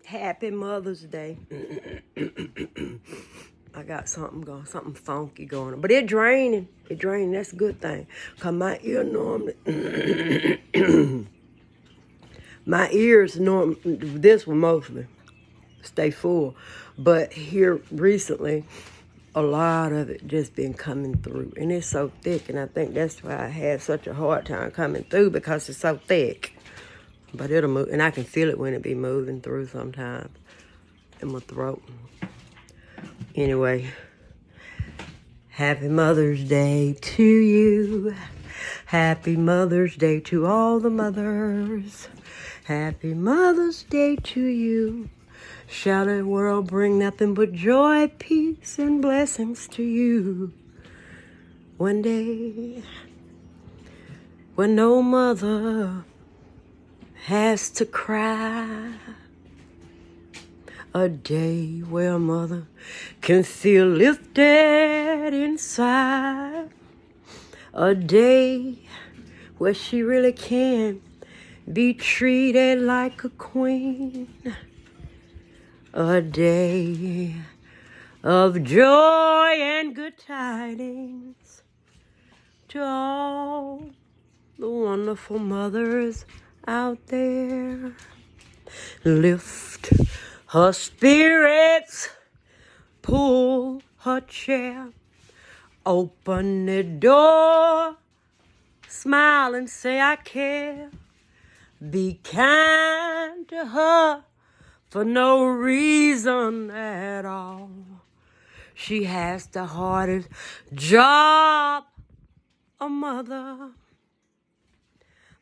Happy Mother's Day. I got something funky going on. But it's draining. It's draining. That's a good thing. Because my ear normally... my ears, this one mostly, stay full. But here recently, a lot of it just been coming through. And it's so thick. And I think that's why I had such a hard time coming through, because it's so thick. But it'll move. And I can feel it when it be moving through sometimes in my throat. Anyway, happy Mother's Day to you. Happy Mother's Day to all the mothers. Happy Mother's Day to you. Shall the world bring nothing but joy, peace, and blessings to you. One day, when no mother has to cry. A day where a mother can feel lifted inside. A day where she really can be treated like a queen. A day of joy and good tidings to all the wonderful mothers out there. Lift her spirits, pull her chair, open the door, smile and say I care. Be kind to her for no reason at all. She has the hardest job, a mother.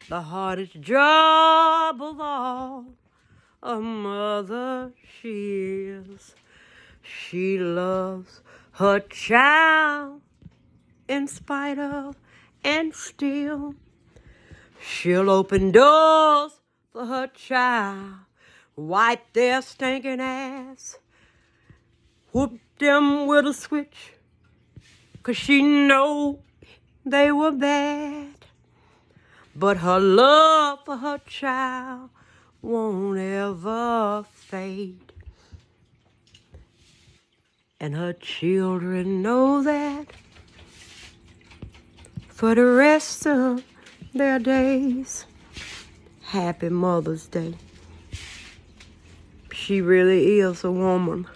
The hardest job of all, a mother she is. She loves her child in spite of and still. She'll open doors for her child, wipe their stinking ass, whoop them with a switch, 'cause she know they were bad. But her love for her child won't ever fade. And her children know that for the rest of their days. Happy Mother's Day. She really is a woman.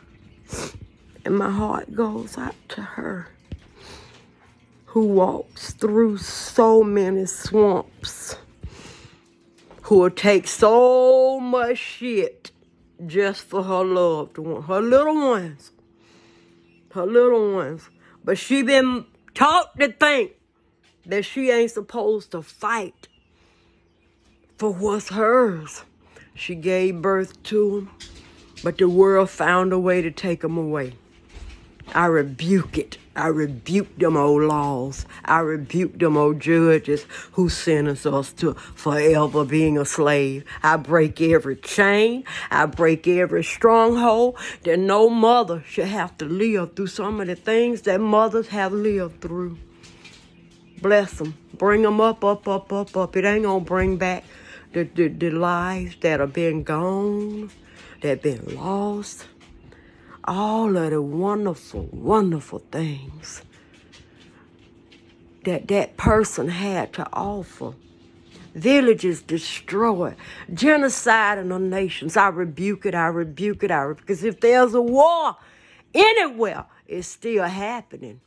And my heart goes out to her, who walks through so many swamps, who will take so much shit just for her loved one, her little ones. But she been taught to think that she ain't supposed to fight for what's hers. She gave birth to them, but the world found a way to take them away. I rebuke it. I rebuke them old laws. I rebuke them old judges who sentence us to forever being a slave. I break every chain. I break every stronghold that no mother should have to live through some of the things that mothers have lived through. Bless them. Bring them up. It ain't gonna bring back the lives that have been gone, that have been lost. All of the wonderful, wonderful things that person had to offer. Villages destroyed. Genocide in the nations. I rebuke it. Because if there's a war anywhere, it's still happening.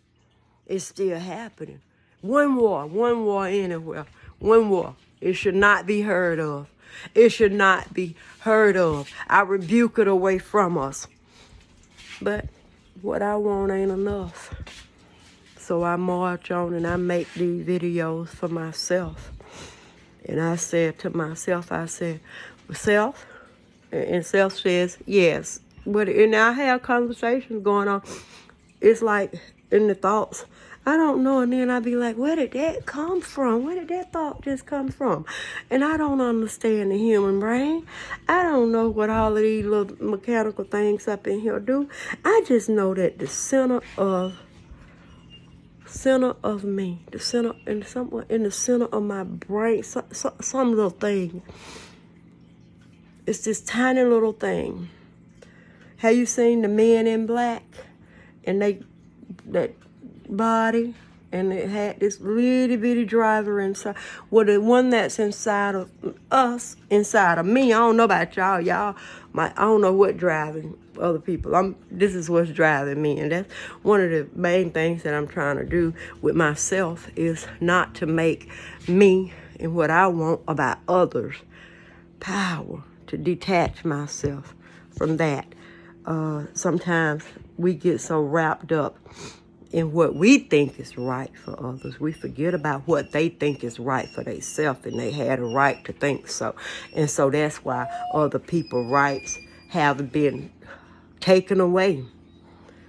One war anywhere. One war. It should not be heard of. I rebuke it away from us. But what I want ain't enough. So I march on and I make these videos for myself. And I said to myself, self? And self says, yes. And I have conversations going on. It's like in the thoughts, I don't know. And then I be like, where did that come from? Where did that thought just come from? And I don't understand the human brain. I don't know what all of these little mechanical things up in here do. I just know that the center of me, somewhere in the center of my brain, some little thing It's this tiny little thing. Have you seen the Men in Black? And that body, and it had this little bitty driver inside. Well, the one that's inside of us, inside of me, I don't know about y'all. I don't know what driving other people. This is what's driving me, and that's one of the main things that I'm trying to do with myself, is not to make me and what I want about others power, to detach myself from that. Sometimes we get so wrapped up in what we think is right for others, we forget about what they think is right for themselves, and they had a right to think so. And so that's why other people's rights have been taken away.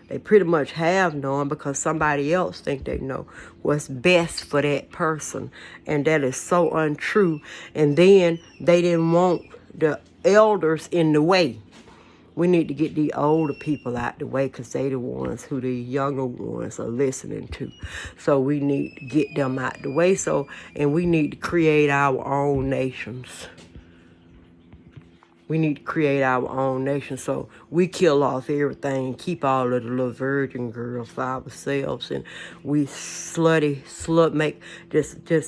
They pretty much have none, because somebody else think they know what's best for that person, and that is so untrue. And then they didn't want the elders in the way. We need to get the older people out the way, because they the ones who the younger ones are listening to. So we need to get them out the way. And we need to create our own nations. We need to create our own nation. So we kill off everything and keep all of the little virgin girls for ourselves. And we just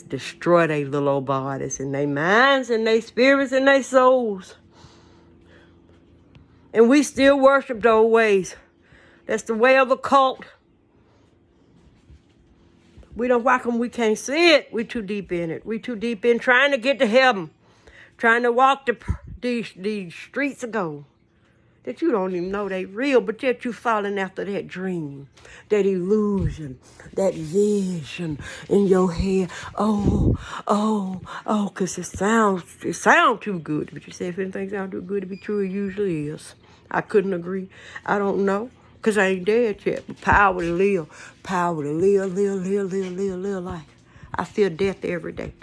destroy their little old bodies and their minds and their spirits and their souls. And we still worship those ways. That's the way of a cult. Why come we can't see it? We too deep in it. We too deep in trying to get to heaven. Trying to walk the streets of gold. That you don't even know they real, but yet you falling after that dream, that illusion, that vision in your head. Because it sounds too good. But you say if anything sounds too good to be true, it usually is. I couldn't agree. I don't know, because I ain't dead yet. But power to live life. I feel death every day.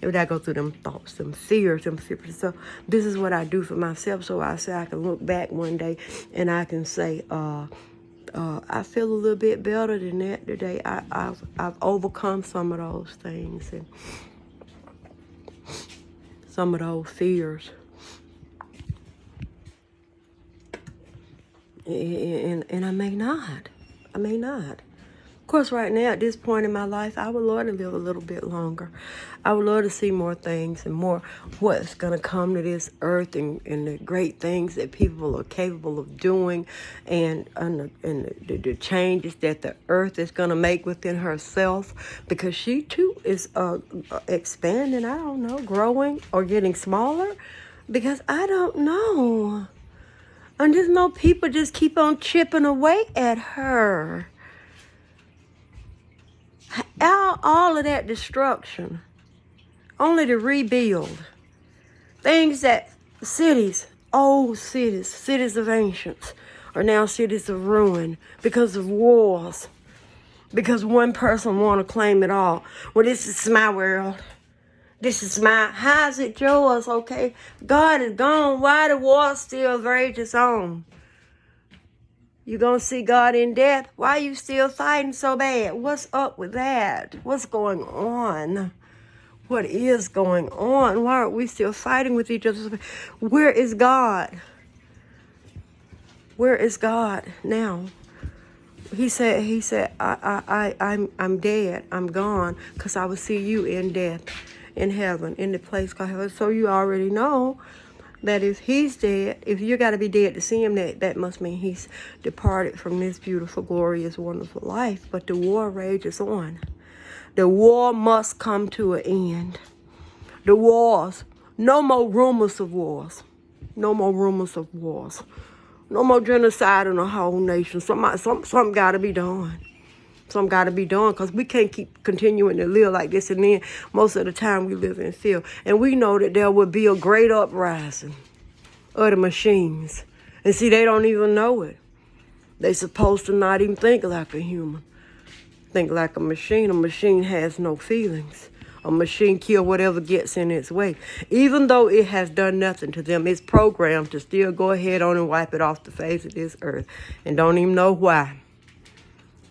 Every day I go through them thoughts, them fears. So this is what I do for myself. So I say I can look back one day and I can say, I feel a little bit better than that today. I've overcome some of those things and some of those fears. And I may not. Of course, right now, at this point in my life, I would love to live a little bit longer. I would love to see more things and more what's going to come to this earth and the great things that people are capable of doing and the changes that the earth is going to make within herself, because she, too, is expanding, I don't know, growing or getting smaller, because I don't know. I just know people just keep on chipping away at her. All of that destruction, only to rebuild. Things that old cities of ancients, are now cities of ruin because of wars. Because one person want to claim it all. Well, this is my world. How is it yours, okay? God is gone. Why the war still rages on? You gonna see God in death? Why are you still fighting so bad? What's up with that? What's going on? What is going on? Why aren't we still fighting with each other? Where is God? Where is God now? He said, I'm dead. I'm gone, because I will see you in death, in heaven, in the place called heaven. So you already know that if he's dead, if you got to be dead to see him, that must mean he's departed from this beautiful, glorious, wonderful life. But the war rages on. The war must come to an end. The wars. No more rumors of wars. No more rumors of wars. No more genocide in a whole nation. Something got to be done. Something got to be done, because we can't keep continuing to live like this. And then most of the time we live in fear. And we know that there will be a great uprising of the machines. And see, they don't even know it. They supposed to not even think like a human. Think like a machine. A machine has no feelings. A machine kill whatever gets in its way. Even though it has done nothing to them, it's programmed to still go ahead on and wipe it off the face of this earth. And don't even know why.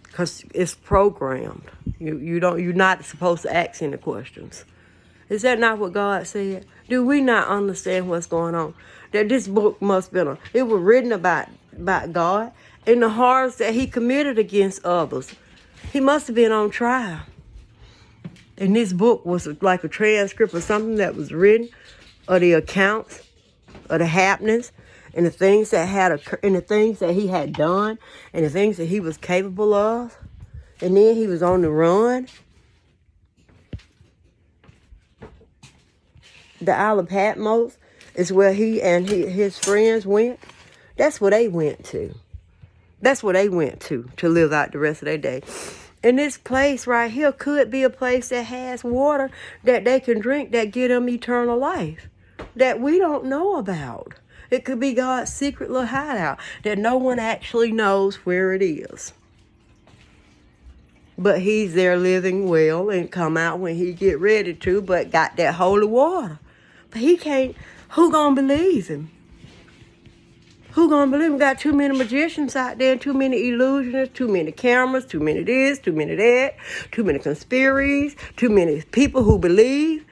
Because it's programmed. You're not supposed to ask any questions. Is that not what God said? Do we not understand what's going on? that this book must have been, it was written about God and the horrors that he committed against others. He must have been on trial. And this book was like a transcript of something that was written, of the accounts of the happenings and the things that had occurred, and the things that he had done, and the things that he was capable of. And then he was on the run. The Isle of Patmos is where he and his friends went. That's where they went to. That's where they went to live out the rest of their day. And this place right here could be a place that has water that they can drink that give them eternal life that we don't know about. It could be God's secret little hideout that no one actually knows where it is. But he's there living well and come out when he get ready to, but got that holy water. But he can't, who gonna believe him? Who gonna believe him? Got too many magicians out there, too many illusionists, too many cameras, too many this, too many that, too many conspiracies, too many people who believe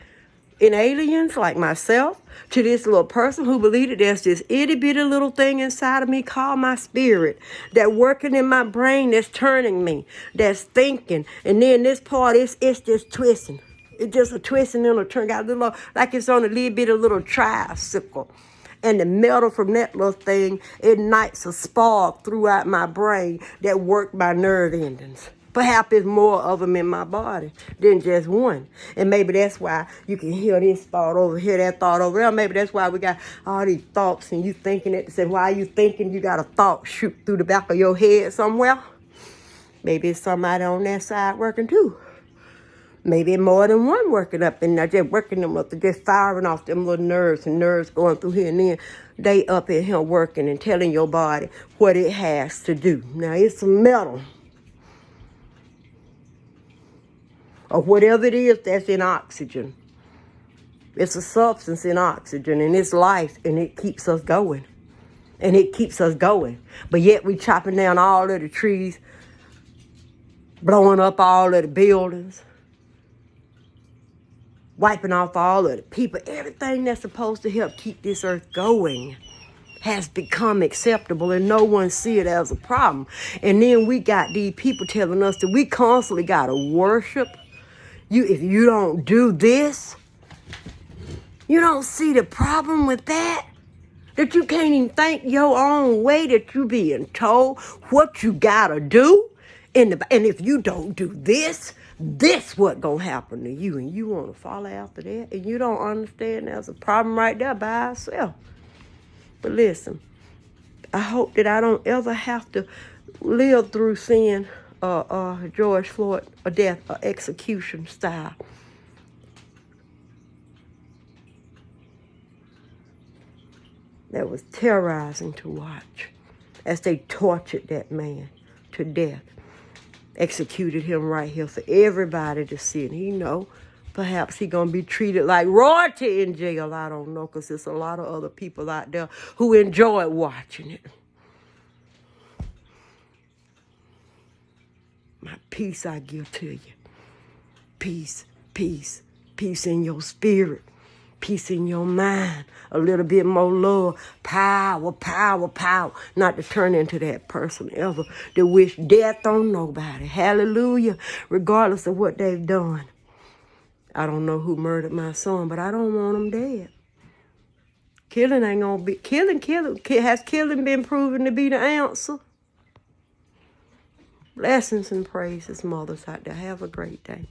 in aliens like myself, to this little person who believed that there's this itty bitty little thing inside of me called my spirit that working in my brain, that's turning me, that's thinking. And then this part it's just twisting. It's just a twisting and a turn, got a little, like it's on a little bit of little tricycle. And the metal from that little thing ignites a spark throughout my brain that work my nerve endings. Perhaps there's more of them in my body than just one. And maybe that's why you can hear this thought over here, that thought over there. Maybe that's why we got all these thoughts and you thinking it. Say, why are you thinking you got a thought shoot through the back of your head somewhere? Maybe it's somebody on that side working too. Maybe more than one working up and they're just working them up, they're just firing off them little nerves and nerves going through here, and then they up in here working and telling your body what it has to do. Now it's some metal or whatever it is that's in oxygen. It's a substance in oxygen and it's life, and it keeps us going. And it keeps us going. But yet we chopping down all of the trees, blowing up all of the buildings, wiping off all of the people. Everything that's supposed to help keep this earth going has become acceptable, and no one see it as a problem. And then we got these people telling us that we constantly got to worship. If you don't do this, you don't see the problem with that? That you can't even think your own way, that you being told what you got to do? And if you don't do this what gonna happen to you, and you want to follow after that, and you don't understand there's a problem right there by itself. But listen, I hope that I don't ever have to live through seeing George Floyd a death, execution style. That was terrorizing to watch as they tortured that man to death. Executed him right here for everybody to see. And he know perhaps he going to be treated like royalty in jail. I don't know, because there's a lot of other people out there who enjoy watching it. My peace I give to you. Peace, peace, peace in your spirit. Peace in your mind, a little bit more love, power, power, power. Not to turn into that person ever that wish death on nobody. Hallelujah. Regardless of what they've done. I don't know who murdered my son, but I don't want him dead. Killing ain't gonna be, killing. Has killing been proven to be the answer? Blessings and praises, mothers out there. Have a great day.